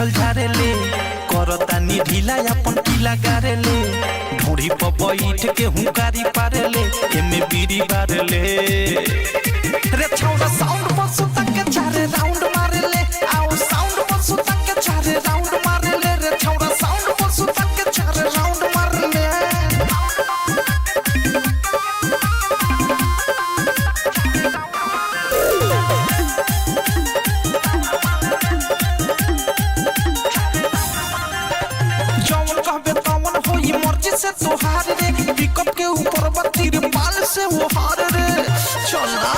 उठल झारेले करतानी ढीला अपन पीला गारेले ढोड़ी पर बैठ के हुंकारी पारेले एमे बीड़ी बारेले रे छौड़ा साउंड पर सुता के चारे राउंड मारेले आओ साउंड पर सुता के चारे राउंड मारेले रे छौड़ा साउंड पर सुता के चारे राउंड मारेले जौन कहबे तौन होई मर्जी से तोहार रे पिकअप के ऊपर बत्तीर पाल से वो हार रे चलना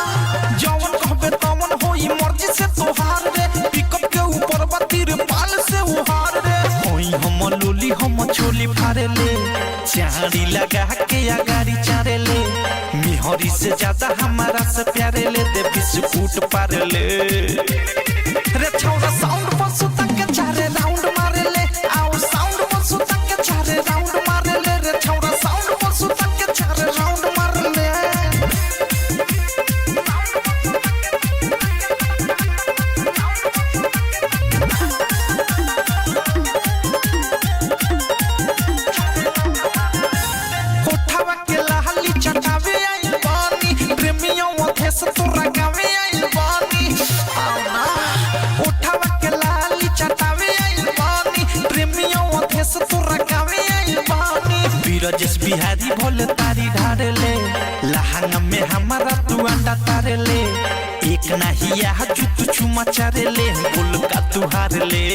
जौन कहबे तौन होई मर्जी से तोहार रे पिकअप के ऊपर बत्तीर पाल से वो हार रे होई हम लोली हम छोली फारेले चाड़ी लगा के आगाड़ी चारेले मिहरी से ज्यादा हमारा से प्यारे ले दे बिस्कुट पारेले रे छौड़ा साउंड पर सुता के चारे राउंड मारेले आओ साउंड पर सुता के चारे राउंड मारेले रे छौड़ा साउंड पर सुता के चारे राउंड मारेले कोठावा के लाली चटावे आइल बानी प्रेमियों अधेस तोरा गावे आइल बानी आना कोठावा के लाली चटावे आइल बानी प्रेमियों अधेस तोरा गावे आइल बानी बीरजेश बिहारी भोले तारी ढारेले लहंगा में हमारा तू अंडा तारेले एक नहिया जुतु चुमा चारेले बोल का तू हारेले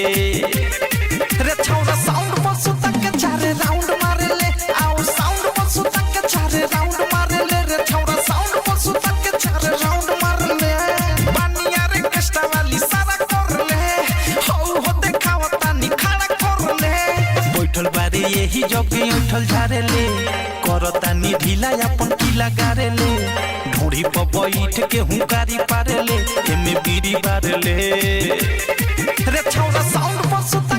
रे छौड़ा साउंड पर सुता के चारे राउंड मारेले आओ साउंड पर सुता के चारे राउंड मारेले रे छौड़ा साउंड पर सुता के चारे राउंड मारेले बानिया रे कष्टा वाली सारा करले हो देखावा तानी खड़ा करले बैठल बारे यही जगे उठल झारेले करतानी ढीला अपन पीला गारेले ढोड़ी पर बैठ के हुंकारी पारेले एमे बीड़ी बारेले रे छौड़ा साउंड पर सुता